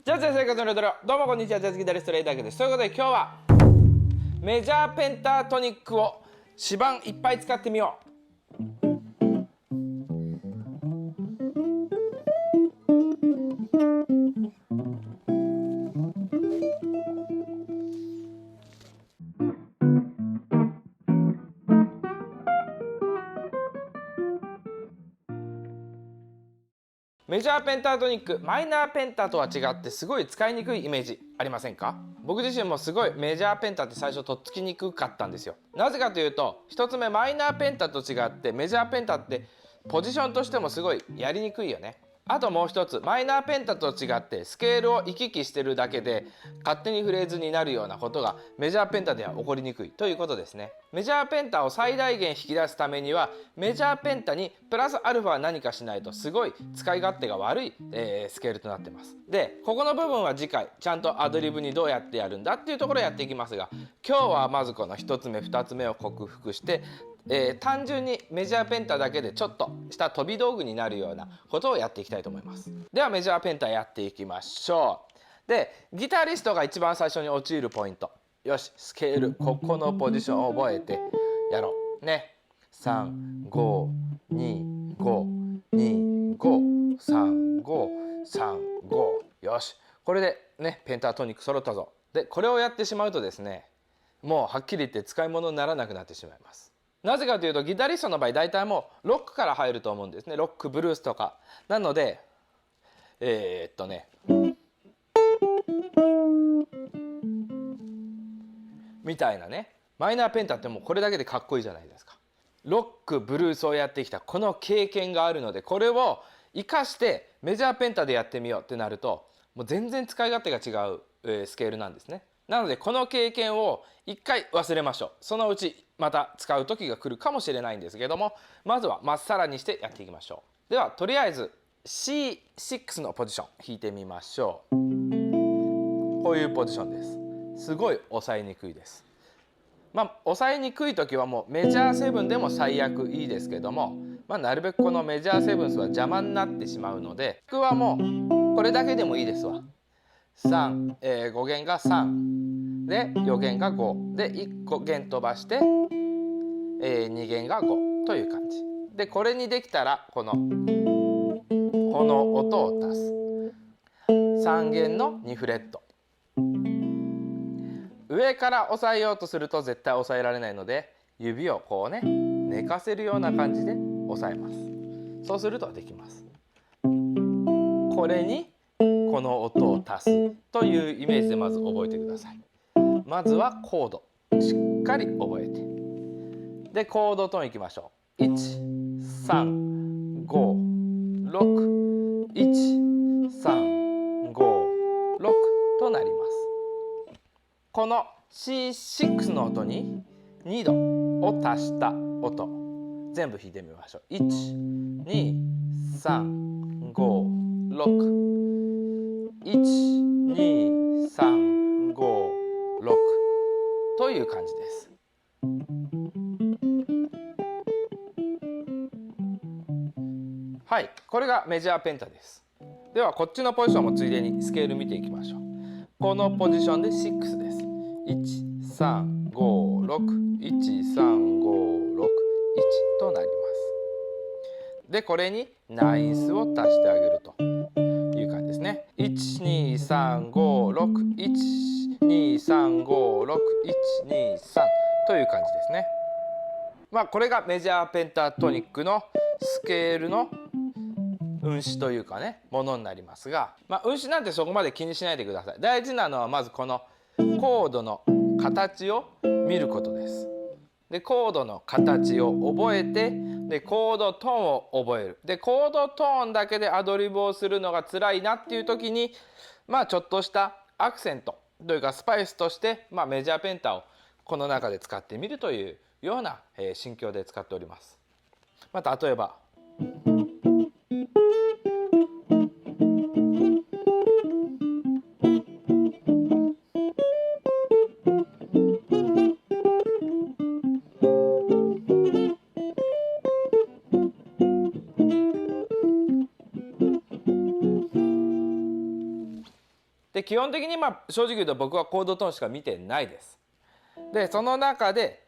ジャズで生活のレトロ、どうもこんにちは、ジャズギタリストレイダーです。ということで今日はメジャーペンタトニックを指板いっぱい使ってみよう。メジャーペンタトニック、マイナーペンタとは違ってすごい使いにくいイメージありませんか？僕自身もすごいメジャーペンタって最初とっつきにくかったんですよ。なぜかというと、一つ目マイナーペンタと違ってメジャーペンタってポジションとしてもすごいやりにくいよね。あともう一つ、マイナーペンタと違ってスケールを行き来してるだけで勝手にフレーズになるようなことがメジャーペンタでは起こりにくいということですね。メジャーペンタを最大限引き出すためにはメジャーペンタにプラスアルファ何かしないとすごい使い勝手が悪い、スケールとなってます。で、ここの部分は次回ちゃんとアドリブにどうやってやるんだっていうところをやっていきますが、今日はまずこの1つ目2つ目を克服して単純にメジャーペンタだけでちょっとした飛び道具になるようなことをやっていきたいと思います。ではメジャーペンタやっていきましょう。で、ギタリストが一番最初に陥るポイント。よし、スケール、ここのポジションを覚えてやろうね。35252353535よし、これでねペンタトニック揃ったぞ。で、これをやってしまうとですね、もうはっきり言って使い物にならなくなってしまいます。なぜかというと、ギタリストの場合大体もうロックから入ると思うんですね。ロック、ブルースとか。なのでみたいなね、マイナーペンタってもうこれだけでかっこいいじゃないですか。ロック、ブルースをやってきたこの経験があるので、これを生かしてメジャーペンタでやってみようってなると、もう全然使い勝手が違う、スケールなんですね。なのでこの経験を一回忘れましょう。そのうちまた使う時が来るかもしれないんですけども、まずはまっさらにしてやっていきましょう。ではとりあえず C6 のポジション弾いてみましょう。こういうポジションです。すごい抑えにくいです。抑えにくい時はもうメジャーセブンでも最悪いいですけども、なるべくこのメジャーセブンスは邪魔になってしまうので、僕はもうこれだけでもいいですわ。3、5弦が3で4弦が5で1個弦飛ばして、2弦が5という感じで、これにできたらこの音を足す3弦の2フレット、上から押さえようとすると絶対押さえられないので、指をこうね寝かせるような感じで押さえます。そうするとできます。これにこの音を足すというイメージでまず覚えてください。まずはコードしっかり覚えて、でコードトーンいきましょう。1356135となります。この C6 の音に2度を足した音全部弾いてみましょう。12356という感じです。はい、これがメジャーペンタです。ではこっちのポジションもついでにスケール見ていきましょう。このポジションで6です。135613561となります。でこれにナインスを足してあげるという感じですね。1235612356123という感じですね。これがメジャーペンタトニックのスケールの運指というかね、ものになりますが、運指なんてそこまで気にしないでください。大事なのはまずこのコードの形を見ることです。でコードの形を覚えて、でコードトーンを覚える。でコードトーンだけでアドリブをするのが辛いなっていう時に、ちょっとしたアクセントというかスパイスとして、メジャーペンタをこの中で使ってみるというような、心境で使っております。例えばで基本的に正直言うと僕はコードトーンしか見てないです。でその中で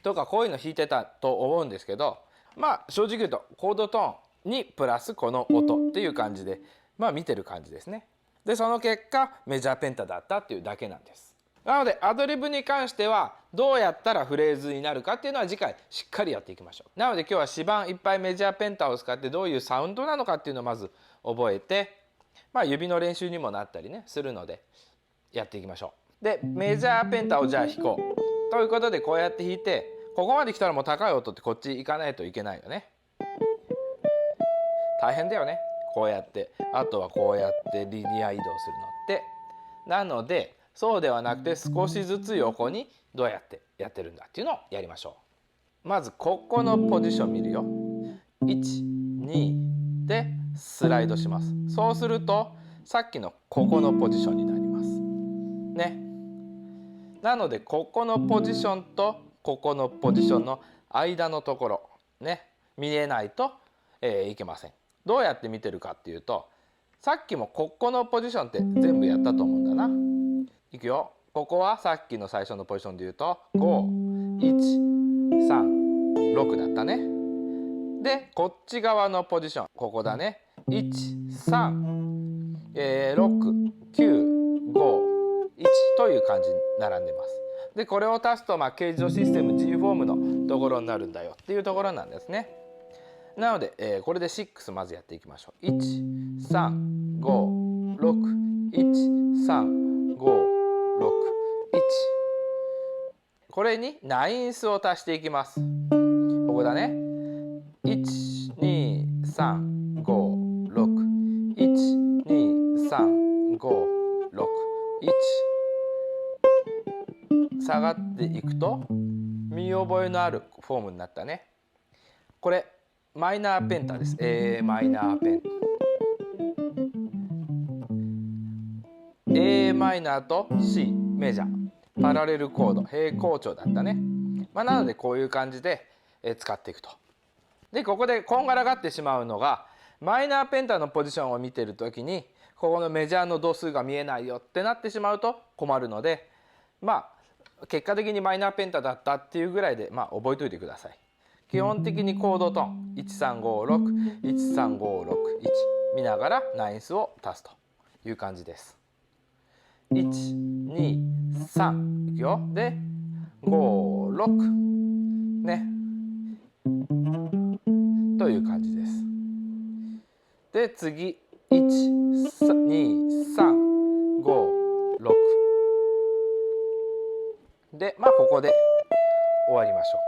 とかこういうの弾いてたと思うんですけど、正直言うとコードトーンにプラスこの音っていう感じで見てる感じですね。でその結果メジャーペンタだったっていうだけなんです。なのでアドリブに関してはどうやったらフレーズになるかっていうのは次回しっかりやっていきましょう。なので今日は指板いっぱいメジャーペンタを使ってどういうサウンドなのかっていうのをまず覚えて、指の練習にもなったりねするのでやっていきましょう。でメジャーペンタをじゃあ弾こうということでこうやって弾いて、ここまで来たらもう高い音ってこっち行かないといけないよね。大変だよねこうやって。あとはこうやってリニア移動するのって。なのでそうではなくて少しずつ横にどうやってやってるんだっていうのをやりましょう。まずここのポジション見るよ。12でスライドします。そうするとさっきのここのポジションになりますね。なのでここのポジションとここのポジションの間のところね見えないと、いけません。どうやって見てるかっていうと、さっきもここのポジションって全部やったと思うんだな。いくよ。ここはさっきの最初のポジションで言うと5136だったね。でこっち側のポジションここだね。13695という感じに並んでます。でこれを足すと形状システム G フォームのところになるんだよっていうところなんですね。なので、これで6まずやっていきましょう。1356135これにナインスを足していきます。ここだね。12356123561下がっていくと見覚えのあるフォームになったね。これマイナーペンタです。A マイナーペンタ。A マイナーと C メジャーパラレルコード平行調だったね。なのでこういう感じで使っていくと。でここでこんがらがってしまうのがマイナーペンタのポジションを見てる時にここのメジャーの度数が見えないよってなってしまうと困るので、結果的にマイナーペンタだったっていうぐらいで覚えておいてください。基本的にコードトーン135613561見ながらナインスを足すという感じです。123いくよ。で56ねという感じです。で次12356でここで終わりましょう。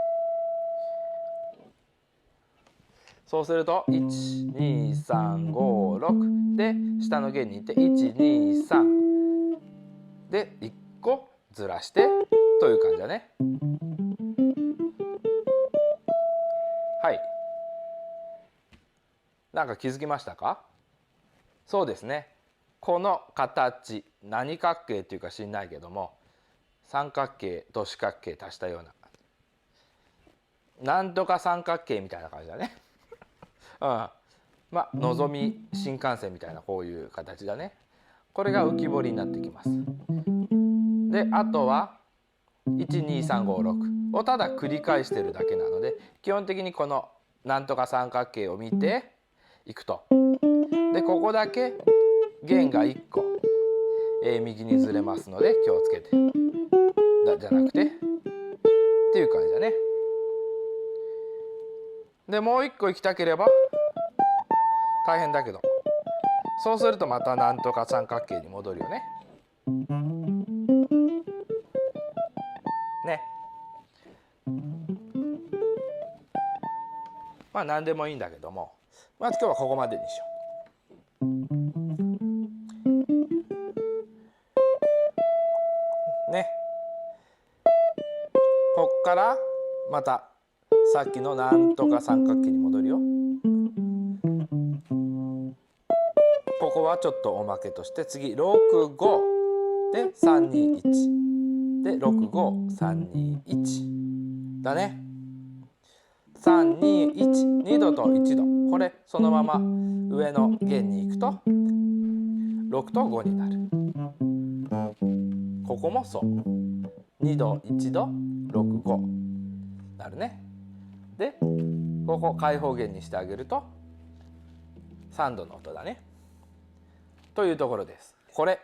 そうすると12356で下の弦にいって123で1個ずらしてという感じだね。はい。なんか気づきましたか？そうですね。この形何角形っていうか知んないけども三角形と四角形足したようななんとか三角形みたいな感じだね。のぞみ新幹線みたいなこういう形だね。これが浮き彫りになってきます。であとは12356をただ繰り返してるだけなので基本的にこのなんとか三角形を見ていくと。でここだけ弦が1個、右にずれますので気をつけてじゃなくてっていう感じだね。でもう1個行きたければ大変だけどそうするとまたなんとか三角形に戻るよね。ね。何でもいいんだけどもまず今日はここまでにしよう。ね。こっからまたさっきのなんとか三角形に戻るよ。ここはちょっとおまけとして次65で321で65321だね。3212度と1度これそのまま上の弦に行くと6と5になる。ここもそう。2度1度6、5なるね。でここ開放弦にしてあげると3度の音だね。というところです。これ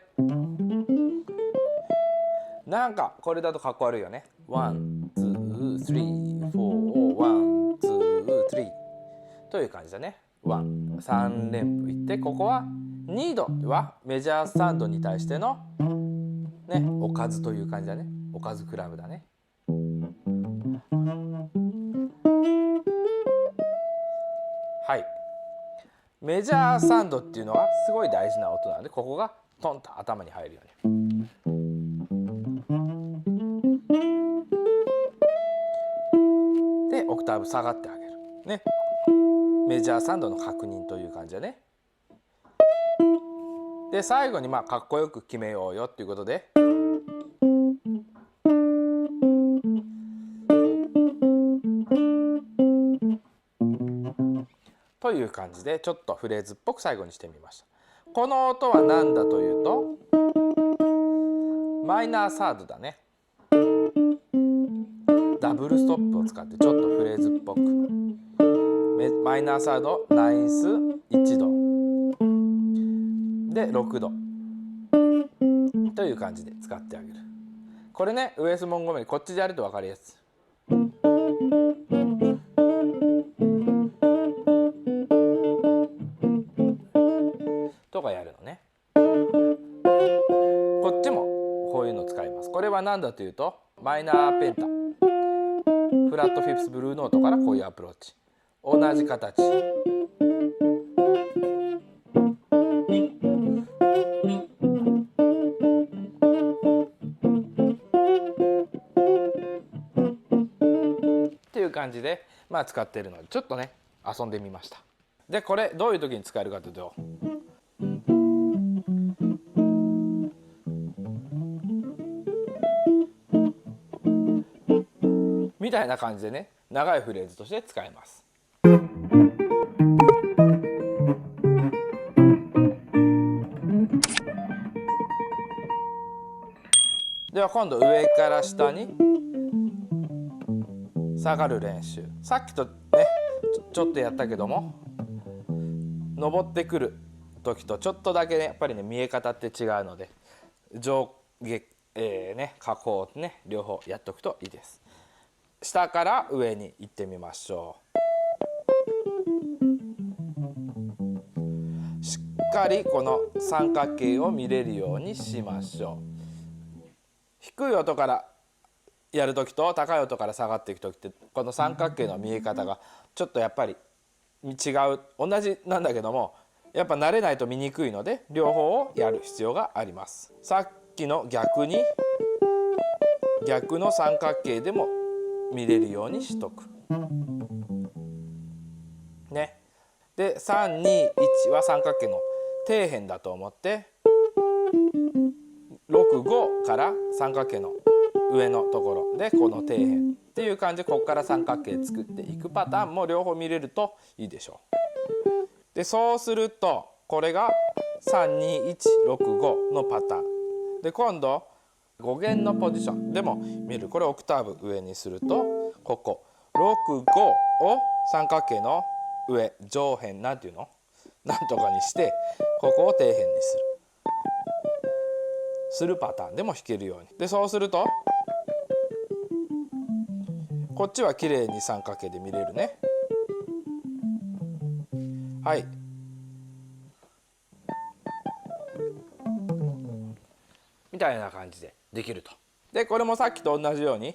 なんかこれだとかっこ悪いよね。ワンツースリーフォーワンツースリーという感じだね。3連符いって、ここは2度はメジャー3度に対してのね、おかずという感じだね。おかずクラブだね。はい。メジャー3度っていうのはすごい大事な音なので、ここがトンと頭に入るように。でオクターブ下がってあげるね。メジャー3度の確認という感じだね。で最後にかっこよく決めようよっていうことで、という感じでちょっとフレーズっぽく最後にしてみました。この音は何だというとマイナーサードだね。ダブルストップを使ってちょっとフレーズっぽく、マイナーサードナインス1度で6度という感じで使ってあげる。これね、ウエス・モンゴメリこっちでやると分かりやすい。とかやるのね。こっちもこういうの使います。これは何だというとマイナーペンタ、フラットフィフスブルーノートからこういうアプローチ、同じ形。っていう感じで使っているのでちょっとね遊んでみました。でこれどういう時に使えるかというと、みたいな感じでね、長いフレーズとして使えます。では今度上から下に下がる練習。さっきとねちょっとやったけども、登ってくる時とちょっとだけねやっぱりね見え方って違うので、上下、下降ね両方やっとくといいです。下から上に行ってみましょう。しっかりこの三角形を見れるようにしましょう。低い音からやる時と高い音から下がっていく時ってこの三角形の見え方がちょっとやっぱり違う。同じなんだけどもやっぱ慣れないと見にくいので両方をやる必要があります。さっきの逆の三角形でも見れるようにしとくね。で321は三角形の底辺だと思って65から三角形の上のところでこの底辺っていう感じでここから三角形作っていくパターンも両方見れるといいでしょう。でそうするとこれが32165のパターンで、今度5弦のポジションでも見る。これオクターブ上にするとここ65を三角形の上上辺なんていうのなんとかにしてここを底辺にするパターンでも弾けるように。でそうするとこっちは綺麗に三角形で見れるね。はいみたいな感じでできると。でこれもさっきと同じようにっ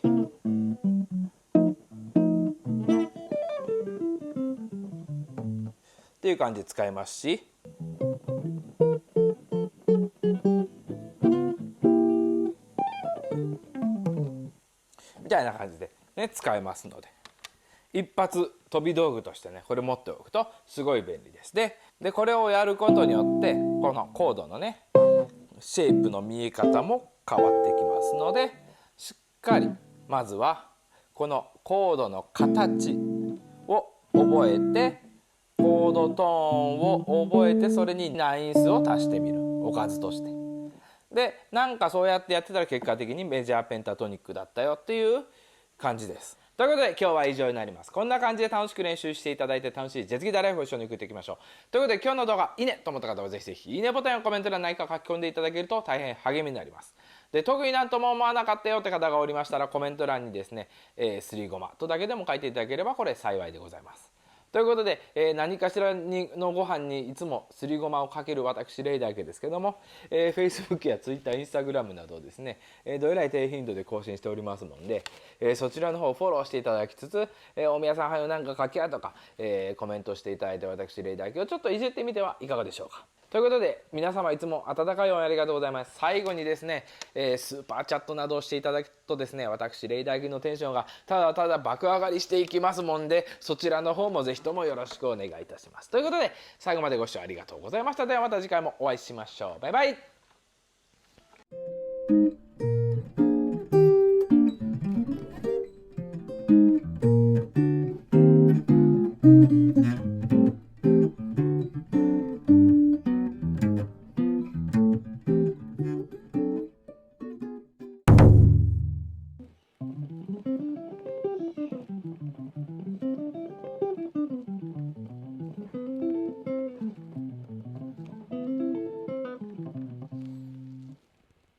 ていう感じで使えますし、みたいな感じでね使えますので、一発飛び道具としてねこれ持っておくとすごい便利です。でこれをやることによってこのコードのねシェイプの見え方も変わってきますので、しっかりまずはこのコードの形を覚えてコードトーンを覚えてそれにナインスを足してみる。おかずとして。でなんかそうやってやってたら結果的にメジャーペンタトニックだったよっていう感じです。ということで今日は以上になります。こんな感じで楽しく練習していただいて楽しいジェットギターライフを一緒に送っていきましょう。ということで今日の動画いいねと思った方はぜひぜひいいねボタンやコメント欄に何か書き込んでいただけると大変励みになります。で特になんとも思わなかったよって方がおりましたらコメント欄にですね、すりごまとだけでも書いていただければこれ幸いでございます。ということで、何かしらのご飯にいつもすりごまをかける私レイだけですけども、Facebook や Twitter、Instagram などですね、どえらい低頻度で更新しておりますもんで、そちらの方をフォローしていただきつつ、おみやさんはよなんか書きやとか、コメントしていただいて私レイだけをちょっといじってみてはいかがでしょうか。ということで皆様いつも温かい応援ありがとうございます。最後にですね、スーパーチャットなどをしていただくとですね、私レイダーギのテンションがただただ爆上がりしていきますもんで、そちらの方もぜひともよろしくお願いいたします。ということで最後までご視聴ありがとうございました。ではまた次回もお会いしましょう。バイバイ。